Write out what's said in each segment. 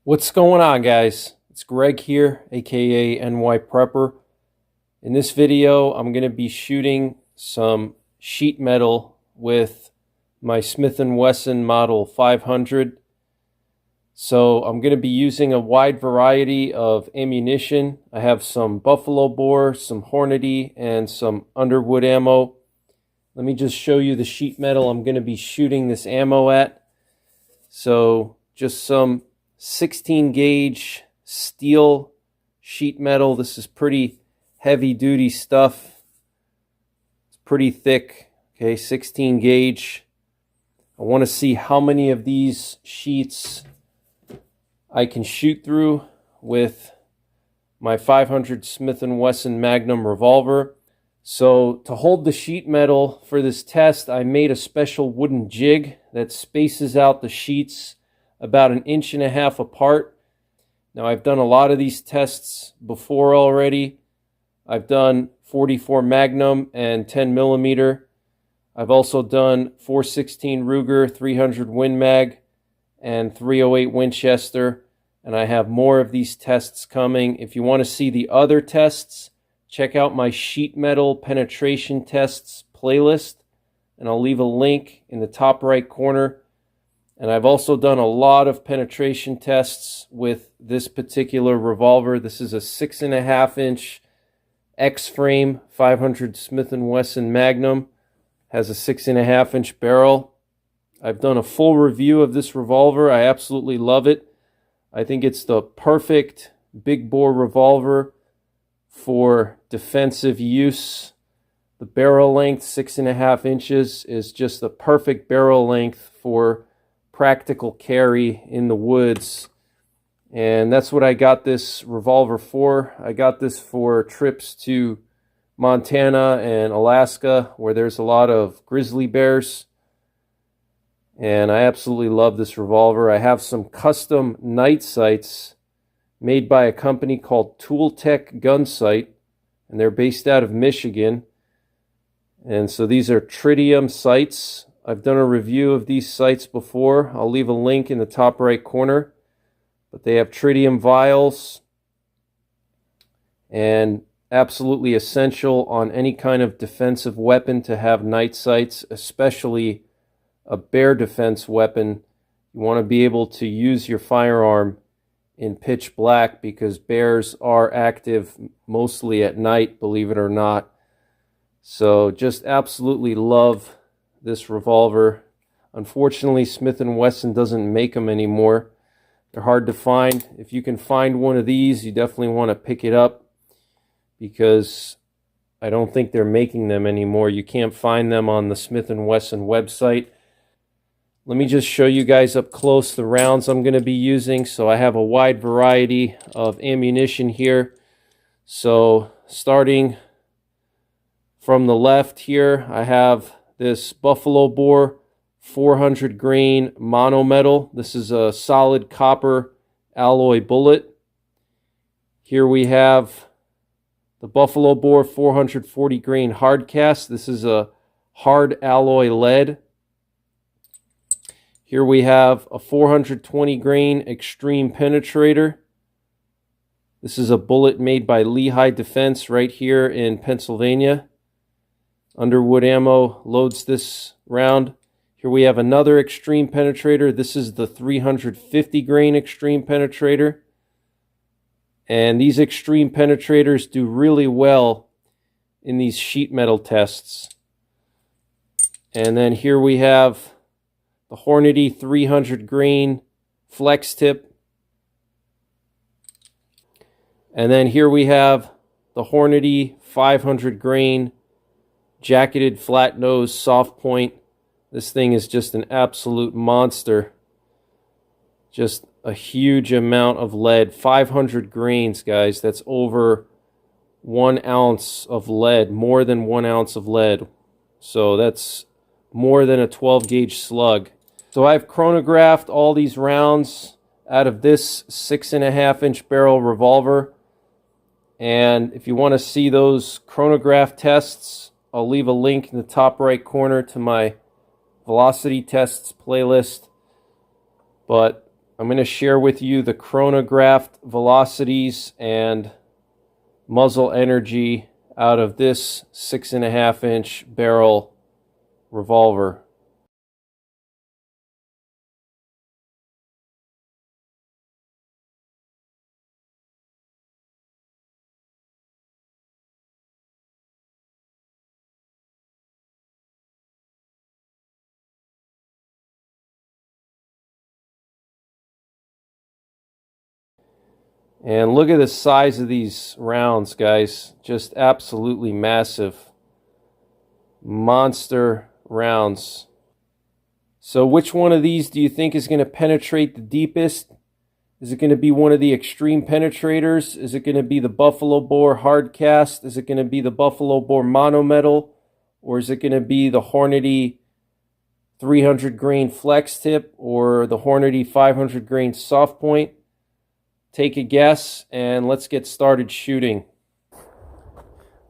What's going on, guys? It's Greg here, aka NYPrepper. In this video, I'm going to be shooting some sheet metal with my Smith & Wesson Model 500. So I'm going to be using a wide variety of ammunition. I have some buffalo bore, some Hornady, and some Underwood ammo. Let me just show you the sheet metal I'm going to be shooting this ammo at. So just some 16 gauge steel sheet metal. This is pretty heavy duty stuff. It's pretty thick. Okay, 16 gauge. I want to see how many of these sheets I can shoot through with my 500 Smith & Wesson Magnum revolver. So to hold the sheet metal for this test, I made a special wooden jig that spaces out the sheets about 1.5 inches apart. Now, I've done a lot of these tests before already. I've done 44 Magnum and 10 millimeter. I've also done 416 Ruger, 300 Win Mag, and 308 Winchester. And I have more of these tests coming. If you want to see the other tests, check out my sheet metal penetration tests playlist. And I'll leave a link in the top right corner. And I've also done a lot of penetration tests with this particular revolver. This is a 6.5-inch Xtreme 500 Smith & Wesson Magnum. Has a 6.5-inch barrel. I've done a full review of this revolver. I absolutely love it. I think it's the perfect big bore revolver for defensive use. The barrel length, 6.5 inches, is just the perfect barrel length for practical carry in the woods. And that's what I got this revolver for. I got this for trips to Montana and Alaska where there's a lot of grizzly bears. And I absolutely love this revolver. I have some custom night sights made by a company called Tooltech Gun Sight, and they're based out of Michigan. And so these are tritium sights. I've done a review of these sights before. I'll leave a link in the top right corner. But they have tritium vials, and absolutely essential on any kind of defensive weapon to have night sights, especially a bear defense weapon. You want to be able to use your firearm in pitch black because bears are active mostly at night, believe it or not. So just absolutely love this revolver. Unfortunately, Smith & Wesson doesn't make them anymore. They're hard to find. If you can find one of these, you definitely want to pick it up because I don't think they're making them anymore. You can't find them on the Smith & Wesson website. Let me just show you guys up close the rounds I'm going to be using. So I have a wide variety of ammunition here. So starting from the left here, I have this buffalo bore 400 grain monometal. This is a solid copper alloy bullet. Here we have the buffalo bore 440 grain hard cast. This is a hard alloy lead. Here we have a 420 grain Xtreme Penetrator. This is a bullet made by Lehigh Defense right here in Pennsylvania. Underwood ammo loads this round. Here we have another Xtreme Penetrator. This is the 350 grain Xtreme Penetrator. And these Xtreme Penetrators do really well in these sheet metal tests. And then here we have the Hornady 300 grain flex tip. And then here we have the Hornady 500 grain jacketed flat nose soft point. This thing is just an absolute monster. Just a huge amount of lead. 500 grains, guys. That's over 1 ounce of lead. More than 1 ounce of lead. So that's more than a 12 gauge slug. So I've chronographed all these rounds out of this 6.5-inch barrel revolver. And if you want to see those chronograph tests, I'll leave a link in the top right corner to my velocity tests playlist. But I'm going to share with you the chronographed velocities and muzzle energy out of this 6.5-inch barrel revolver. And look at the size of these rounds, guys. Just absolutely massive. Monster rounds. So which one of these do you think is going to penetrate the deepest? Is it going to be one of the Xtreme Penetrators? Is it going to be the Buffalo Bore hard cast? Is it going to be the Buffalo Bore monometal? Or is it going to be the Hornady 300 grain flex tip or the Hornady 500 grain soft point? Take a guess and let's get started shooting.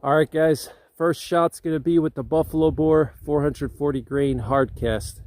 All right, guys, first shot's going to be with the Buffalo Bore 440 grain hard cast.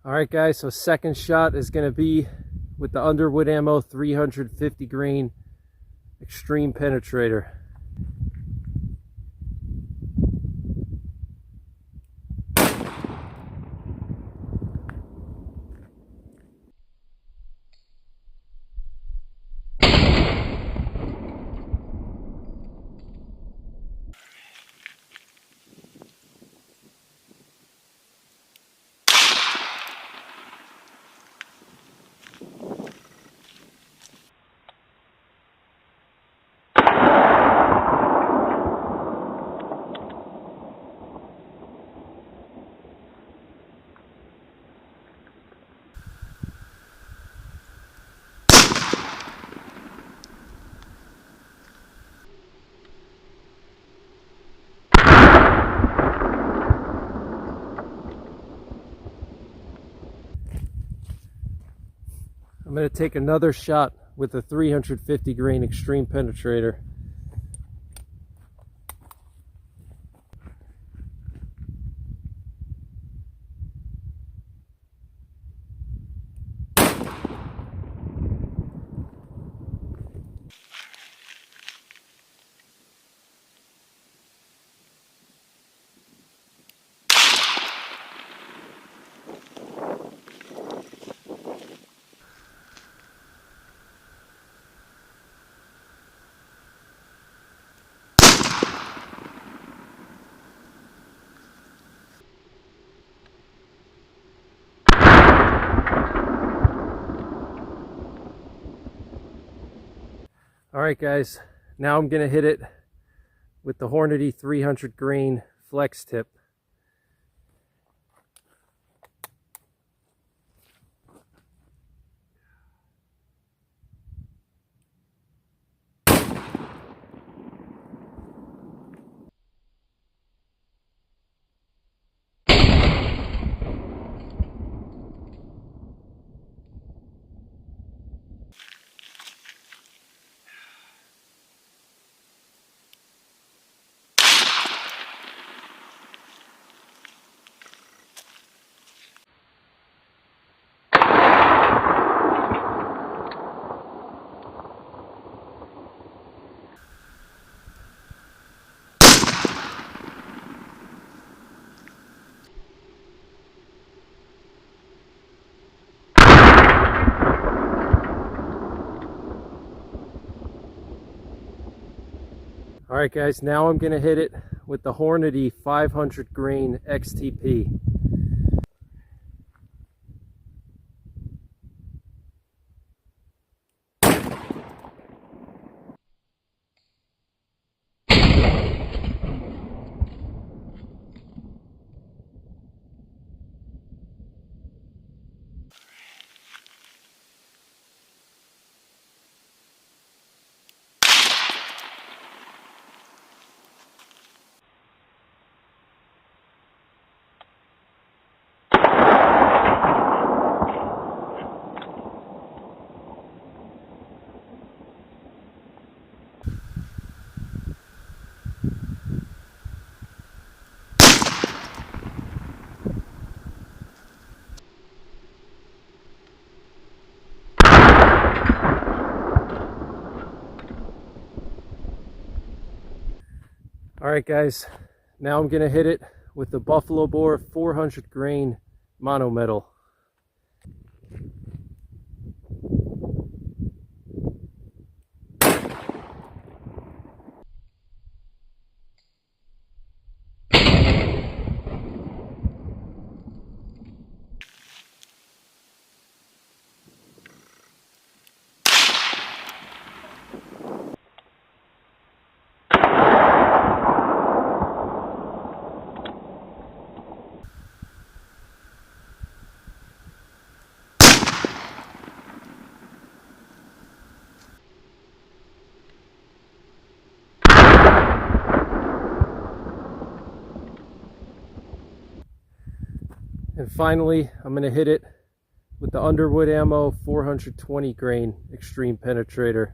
All right, guys, so second shot is going to be with the Underwood Ammo 350 grain Xtreme Penetrator. I'm going to take another shot with the 350 grain Xtreme Penetrator. All right, guys, now I'm going to hit it with the Hornady 300 grain flex tip. All right, guys, now I'm going to hit it with the Hornady 500 grain XTP. All right, guys, now I'm gonna hit it with the Buffalo Bore 400 grain mono metal. And finally, I'm going to hit it with the Underwood Ammo 420 grain Xtreme Penetrator.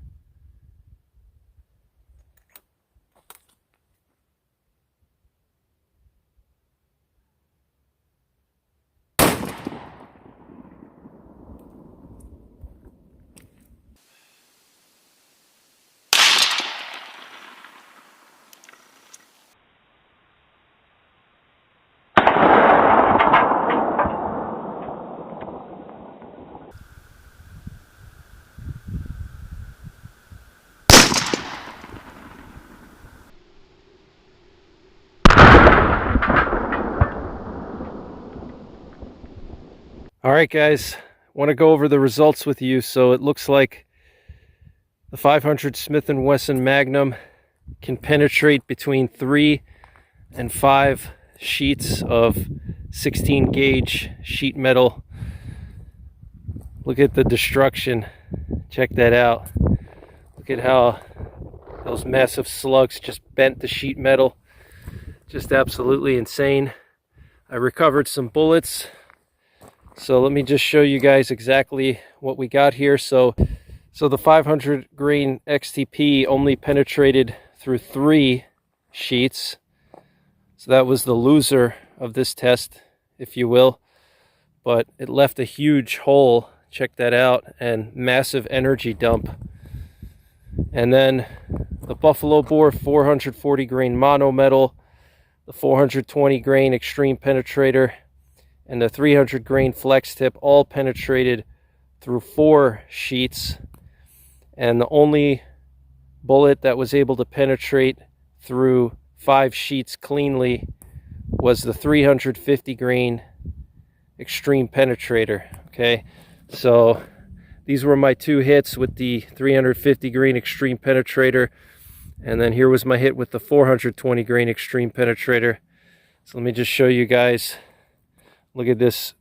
All right, guys, want to go over the results with you. So it looks like the 500 Smith & Wesson Magnum can penetrate between 3 and 5 sheets of 16 gauge sheet metal. Look at the destruction. Check that out. Look at how those massive slugs just bent the sheet metal. Just absolutely insane. I recovered some bullets. So let me just show you guys exactly what we got here. So the 500 grain XTP only penetrated through 3 sheets. So that was the loser of this test, if you will. But it left a huge hole, check that out, and massive energy dump. And then the Buffalo Bore 440 grain mono metal, the 420 grain Xtreme Penetrator, and the 300 grain flex tip all penetrated through 4 sheets. And the only bullet that was able to penetrate through 5 sheets cleanly was the 350 grain Xtreme Penetrator. Okay, so these were my 2 hits with the 350 grain Xtreme Penetrator, and then here was my hit with the 420 grain Xtreme Penetrator. So let me just show you guys. Look at this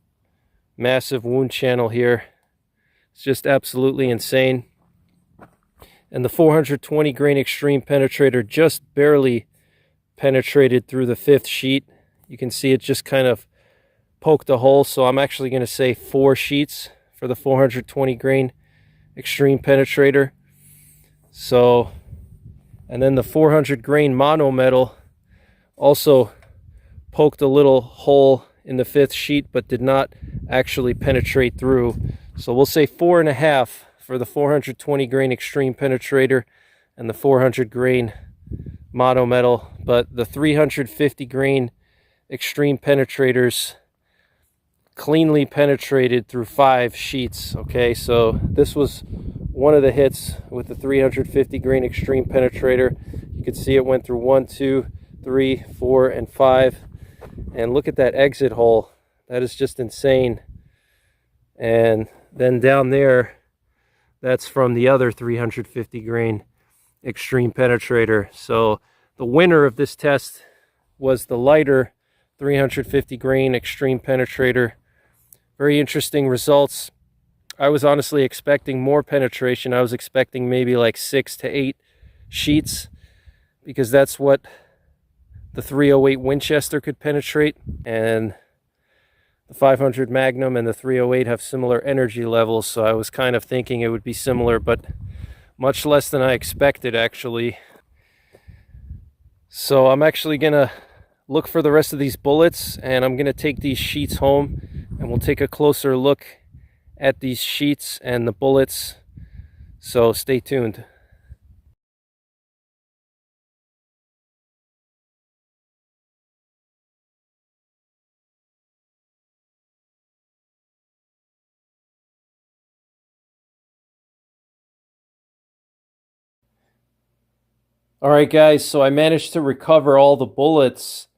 massive wound channel here. It's just absolutely insane. And the 420 grain Xtreme Penetrator just barely penetrated through the 5th sheet. You can see it just kind of poked a hole. So I'm actually going to say 4 sheets for the 420 grain Xtreme Penetrator. So, and then the 400 grain mono metal also poked a little hole in the 5th sheet, but did not actually penetrate through. So we'll say 4.5 for the 420 grain Xtreme Penetrator and the 400 grain mono metal, but the 350 grain Xtreme Penetrators cleanly penetrated through 5 sheets. Okay, so this was one of the hits with the 350 grain Xtreme Penetrator. You can see it went through 1, 2, 3, 4, and 5. And look at that exit hole. That is just insane. And then down there, that's from the other 350 grain Xtreme Penetrator. So the winner of this test was the lighter 350 grain Xtreme Penetrator. Very interesting results. I was honestly expecting more penetration. I was expecting maybe like 6 to 8 sheets, because that's what the 308 Winchester could penetrate, and the 500 Magnum and the 308 have similar energy levels, so I was kind of thinking it would be similar, but much less than I expected, actually. So I'm actually gonna look for the rest of these bullets, and I'm gonna take these sheets home and we'll take a closer look at these sheets and the bullets. So stay tuned. All right, guys, so I managed to recover all the bullets.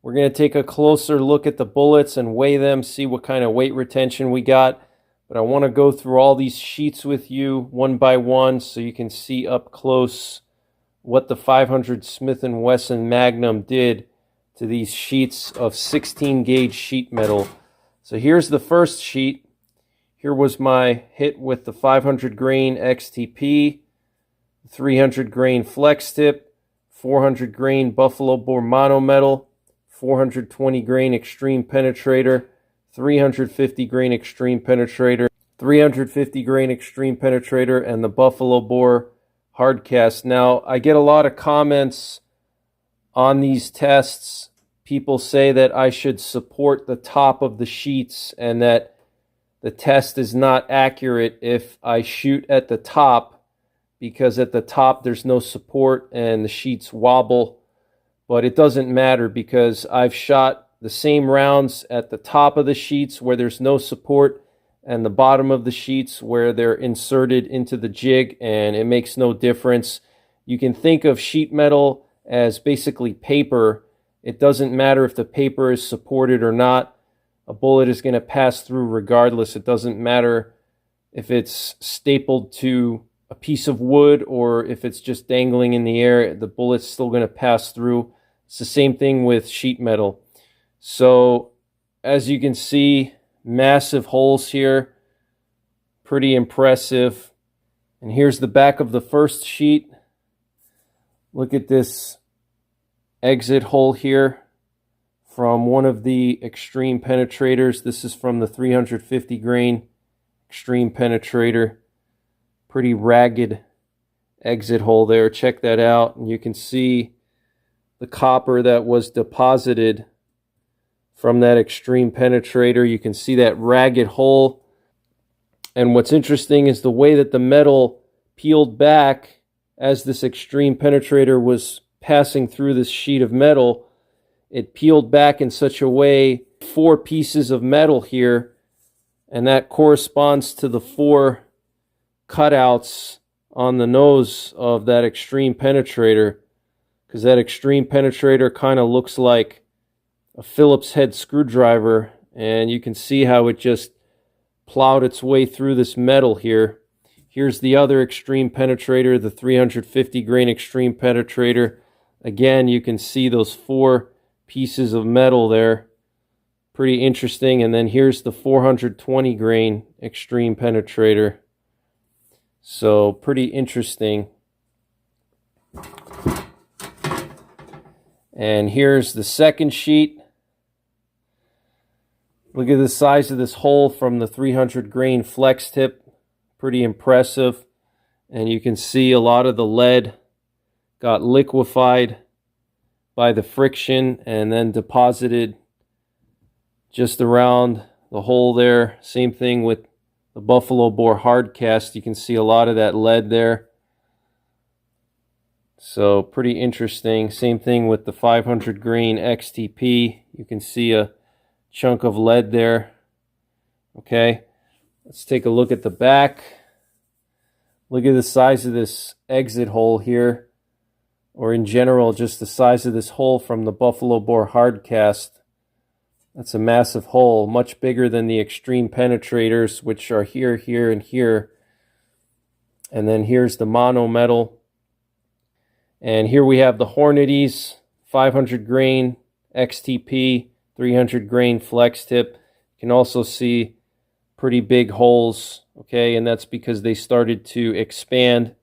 We're going to take a closer look at the bullets and weigh them, see what kind of weight retention we got. But I want to go through all these sheets with you one by one so you can see up close what the 500 Smith & Wesson Magnum did to these sheets of 16 gauge sheet metal. So here's the first sheet. Here was my hit with the 500 grain XTP, 300 grain flex tip, 400 grain buffalo bore monometal, 420 grain Xtreme Penetrator, 350 grain Xtreme Penetrator, 350 grain Xtreme Penetrator, and the buffalo bore hardcast. Now, I get a lot of comments on these tests. People say that I should support the top of the sheets and that the test is not accurate if I shoot at the top, because at the top there's no support and the sheets wobble. But it doesn't matter, because I've shot the same rounds at the top of the sheets where there's no support and the bottom of the sheets where they're inserted into the jig, and it makes no difference. You can think of sheet metal as basically paper. It doesn't matter if the paper is supported or not. A bullet is going to pass through regardless. It doesn't matter if it's stapled to a piece of wood or if it's just dangling in the air, the bullet's still going to pass through. It's the same thing with sheet metal. So as you can see, massive holes here, pretty impressive. And here's the back of the first sheet. Look at this exit hole here from one of the Xtreme Penetrators. This is from the 350 grain Xtreme Penetrator. Pretty ragged exit hole there. Check that out. And you can see the copper that was deposited from that Xtreme Penetrator. You can see that ragged hole. And what's interesting is the way that the metal peeled back as this Xtreme Penetrator was passing through this sheet of metal. It peeled back in such a way, 4 pieces of metal here, and that corresponds to the 4 cutouts on the nose of that Xtreme Penetrator, because that Xtreme Penetrator kind of looks like a Phillips head screwdriver, and you can see how it just plowed its way through this metal here. Here's the other Xtreme Penetrator, the 350 grain Xtreme Penetrator. Again, you can see those 4 pieces of metal there. Pretty interesting. And then here's the 420 grain Xtreme Penetrator. So pretty interesting. And here's the second sheet. Look at the size of this hole from the 300 grain flex tip. Pretty impressive. And you can see a lot of the lead got liquefied by the friction and then deposited just around the hole there. Same thing with the buffalo bore hard cast. You can see a lot of that lead there. So pretty interesting. Same thing with the 500 grain XTP. You can see a chunk of lead there. Okay, let's take a look at the back. Look at the size of this exit hole here or in general, just the size of this hole from the Buffalo Bore hard cast. That's a massive hole, much bigger than the Xtreme Penetrators, which are here, here, and here. And then here's the mono metal. And here we have the Hornady's 500 grain XTP, 300 grain flex tip. You can also see pretty big holes, okay, and that's because they started to expand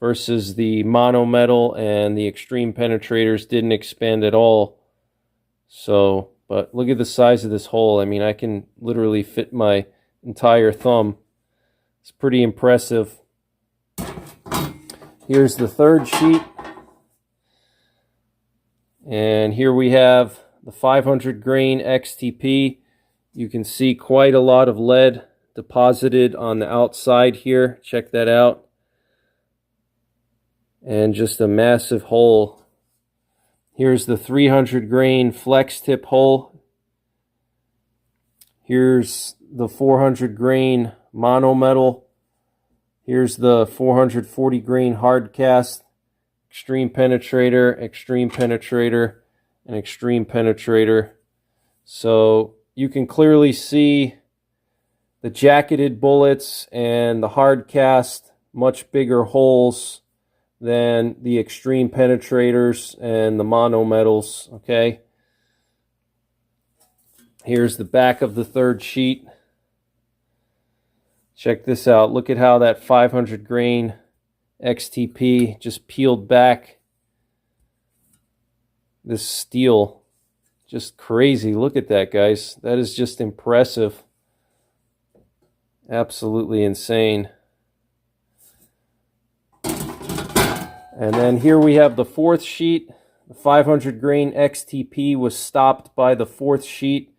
versus the mono metal, and the Xtreme Penetrators didn't expand at all. So, but look at the size of this hole. I mean, I can literally fit my entire thumb. It's pretty impressive. Here's the third sheet. And here we have the 500 grain XTP. You can see quite a lot of lead deposited on the outside here. Check that out. And just a massive hole. Here's the 300 grain flex tip hole. Here's the 400 grain mono metal. Here's the 440 grain hard cast. Xtreme Penetrator, Xtreme Penetrator, and Xtreme Penetrator. So you can clearly see the jacketed bullets and the hard cast, much bigger holes than the Xtreme Penetrators and the mono metals, okay? Here's the back of the third sheet. Check this out. Look at how that 500 grain XTP just peeled back this steel. Just crazy. Look at that, guys. That is just impressive. Absolutely insane. And then here we have the fourth sheet. The 500 grain XTP was stopped by the fourth sheet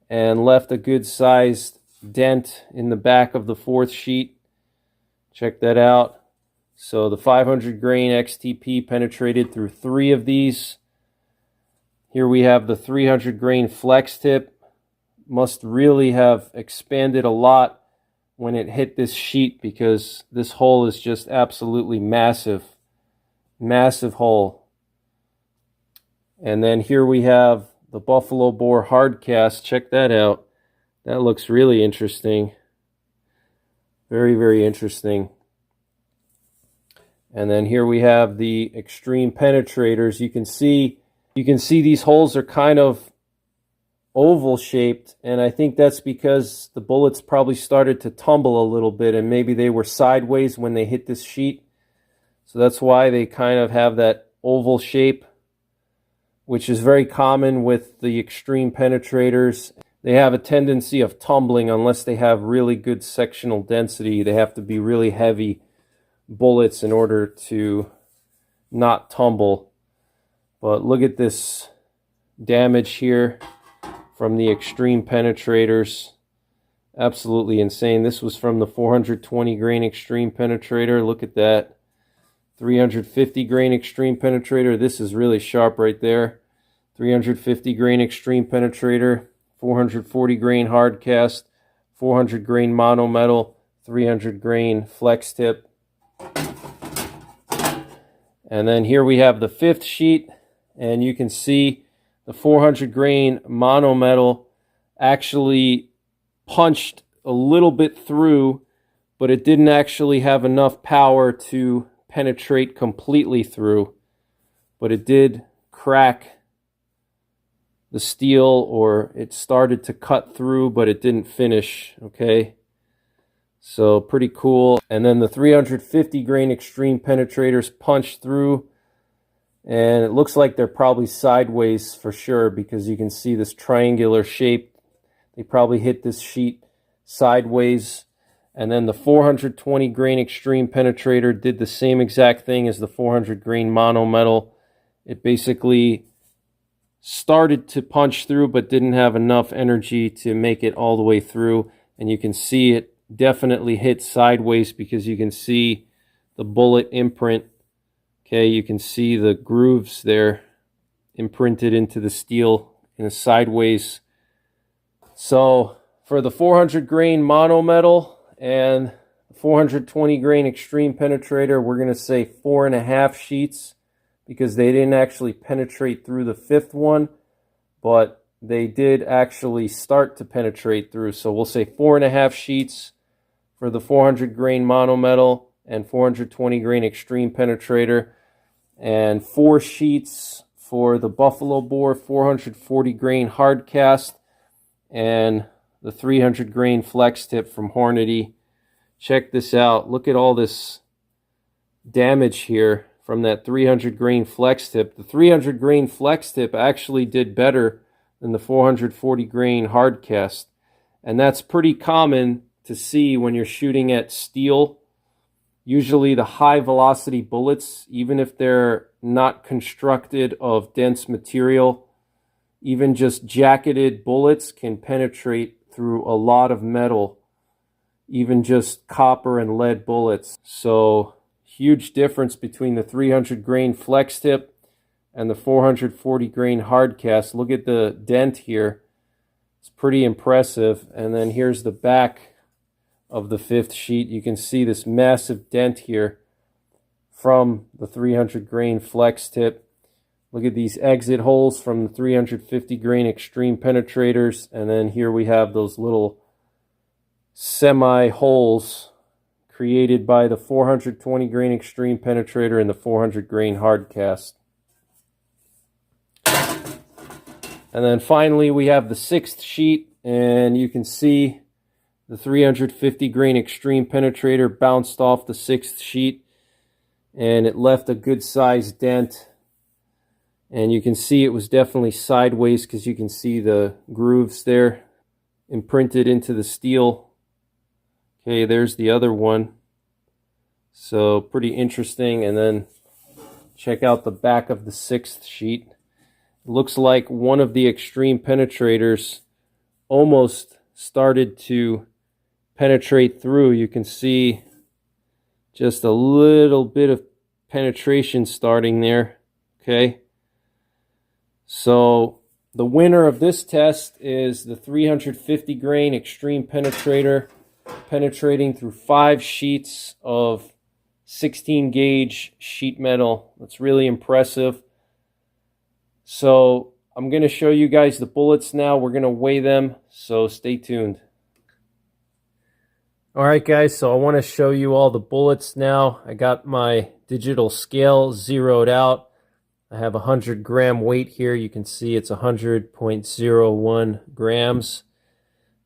and left a good sized dent in the back of the fourth sheet. Check that out. So the 500 grain XTP penetrated through 3 of these. Here we have the 300 grain flex tip. Must really have expanded a lot when it hit this sheet, because this hole is just absolutely massive. Massive hole. And then here we have the Buffalo Bore hard cast. Check that out. That looks really interesting. Very, very interesting. And then here we have the Xtreme Penetrators. You can see these holes are kind of oval shaped, and I think that's because the bullets probably started to tumble a little bit, and maybe they were sideways when they hit this sheet. So that's why they kind of have that oval shape, which is very common with the Xtreme Penetrators. They have a tendency of tumbling unless they have really good sectional density. They have to be really heavy bullets in order to not tumble. But look at this damage here from the Xtreme Penetrators. Absolutely insane. This was from the 420 grain Xtreme Penetrator. Look at that. 350 grain Xtreme Penetrator. This is really sharp right there. 350 grain Xtreme Penetrator. 440 grain hard cast. 400 grain mono metal. 300 grain flex tip. And then here we have the fifth sheet, and you can see the 400 grain mono metal actually punched a little bit through, but it didn't actually have enough power to penetrate completely through. But it did crack the steel, or it started to cut through, but it didn't finish, okay? So pretty cool. And then the 350 grain Xtreme Penetrators punched through, and it looks like they're probably sideways for sure, because you can see this triangular shape. They probably hit this sheet sideways. And then the 420 grain Xtreme Penetrator did the same exact thing as the 400 grain mono metal. It basically started to punch through, but didn't have enough energy to make it all the way through. And you can see it definitely hit sideways, because you can see the bullet imprint. Okay, you can see the grooves there imprinted into the steel in a sideways. So for the 400 grain mono metal and 420 grain Xtreme Penetrator, we're going to say 4.5 sheets because they didn't actually penetrate through the fifth one, but they did actually start to penetrate through. So we'll say 4.5 sheets for the 400 grain monometal and 420 grain Xtreme Penetrator, and 4 sheets for the Buffalo Bore 440 grain hard cast and the 300 grain flex tip from Hornady. Check this out. Look at all this damage here from that 300 grain flex tip. The 300 grain flex tip actually did better than the 440 grain hard cast, and that's pretty common to see when you're shooting at steel. Usually the high velocity bullets, even if they're not constructed of dense material, even just jacketed bullets can penetrate through a lot of metal, even just copper and lead bullets. So huge difference between the 300 grain flex tip and the 440 grain hard cast. Look at the dent here. It's pretty impressive. And then here's the back of the fifth sheet. You can see this massive dent here from the 300 grain flex tip. Look at these exit holes from the 350 grain Xtreme Penetrators, and then here we have those little semi holes created by the 420 grain Xtreme Penetrator and the 400 grain hard cast. And then finally we have the sixth sheet, and you can see the 350 grain Xtreme Penetrator bounced off the sixth sheet, and it left a good sized dent. And you can see it was definitely sideways because you can see the grooves there imprinted into the steel. Okay, there's the other one. So pretty interesting. And then check out the back of the sixth sheet. It looks like one of the Xtreme Penetrators almost started to penetrate through. You can see just a little bit of penetration starting there. Okay. So the winner of this test is the 350 grain Xtreme Penetrator, penetrating through 5 sheets of 16 gauge sheet metal. That's really impressive. So I'm going to show you guys the bullets now. We're going to weigh them, so stay tuned. Alright guys, so I want to show you all the bullets now. I got my digital scale zeroed out. I have a 100 gram weight here. You can see it's 100.01 grams.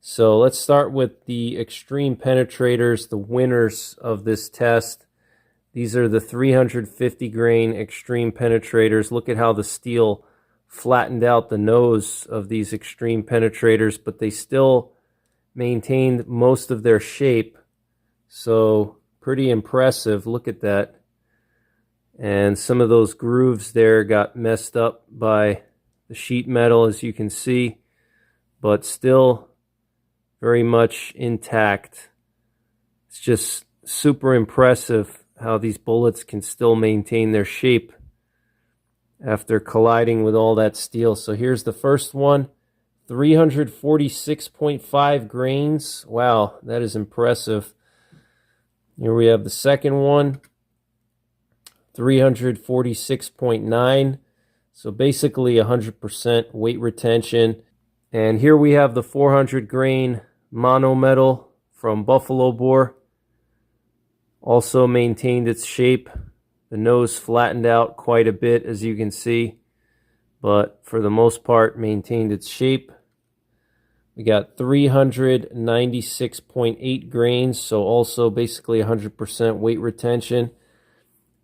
So let's start with the Xtreme Penetrators, the winners of this test. These are the 350 grain Xtreme Penetrators. Look at how the steel flattened out the nose of these Xtreme Penetrators, but they still maintained most of their shape. So pretty impressive. Look at that. And some of those grooves there got messed up by the sheet metal, as you can see, but still very much intact. It's just super impressive how these bullets can still maintain their shape after colliding with all that steel. So here's the first one, 346.5 grains. Wow, that is impressive. Here we have the second one, 346.9. So basically 100% weight retention. And here we have the 400 grain monometal from Buffalo Bore. Also maintained its shape. The nose flattened out quite a bit, as you can see, but for the most part maintained its shape. We got 396.8 grains, so also basically 100% weight retention.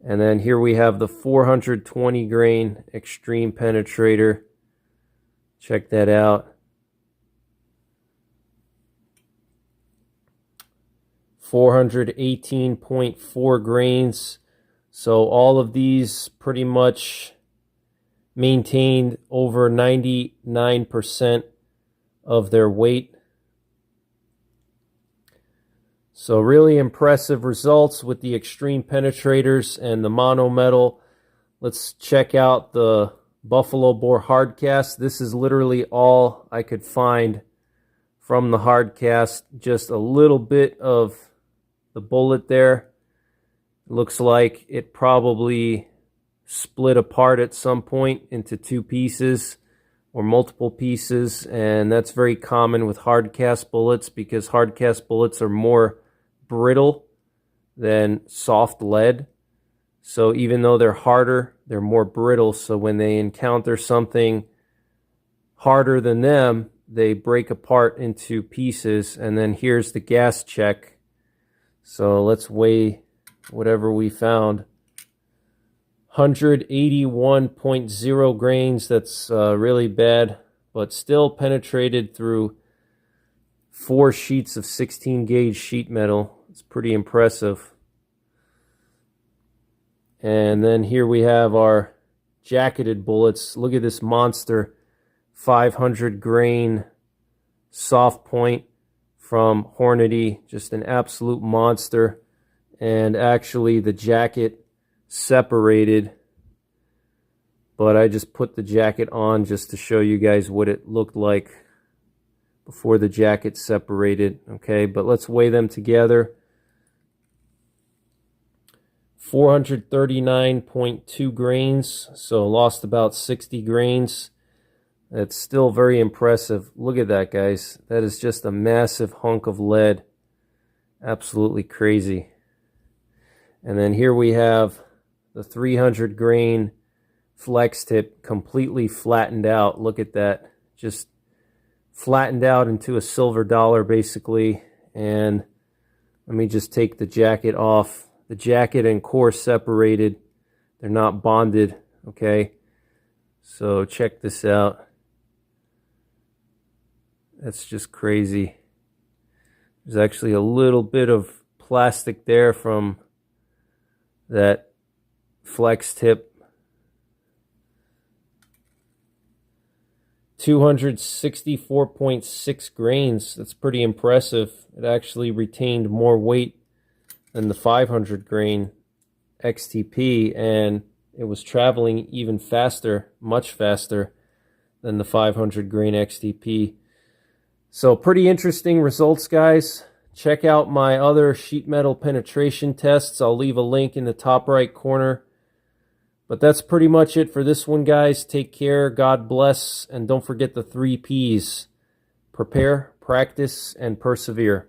And then here we have the 420 grain Xtreme Penetrator. Check that out. 418.4 grains. So all of these pretty much maintained over 99% of their weight. So really impressive results with the Xtreme Penetrators and the mono metal. Let's check out the Buffalo Bore hardcast. This is literally all I could find from the hardcast. Just a little bit of the bullet there. Looks like it probably split apart at some point into two pieces or multiple pieces, and that's very common with hard cast bullets because hard cast bullets are more brittle than soft lead. So even though they're harder, they're more brittle, so when they encounter something harder than them, they break apart into pieces. And then here's the gas check. So let's weigh whatever we found. 181.0 grains. That's really bad, but still penetrated through 4 sheets of 16 gauge sheet metal. It's pretty impressive. And then here we have our jacketed bullets. Look at this monster 500 grain soft point from Hornady. Just an absolute monster. And actually the jacket separated, but I just put the jacket on just to show you guys what it looked like before the jacket separated. Okay, but let's weigh them together. 439.2 grains, so lost about 60 grains. That's still very impressive. Look at that, guys. That is just a massive hunk of lead. Absolutely crazy. And then here we have the 300 grain flex tip completely flattened out. Look at that. Just flattened out into a silver dollar basically. And let me just take the jacket off. The jacket and core separated. They're not bonded, okay? So check this out. That's just crazy. There's actually a little bit of plastic there from that flex tip. 264.6 grains. That's pretty impressive. It actually retained more weight than the 500 grain XTP, and it was traveling even faster, much faster than the 500 grain XTP. So pretty interesting results, guys. Check out my other sheet metal penetration tests. I'll leave a link in the top right corner. But that's pretty much it for this one, guys. Take care, God bless, and don't forget the 3 Ps. Prepare, practice, and persevere.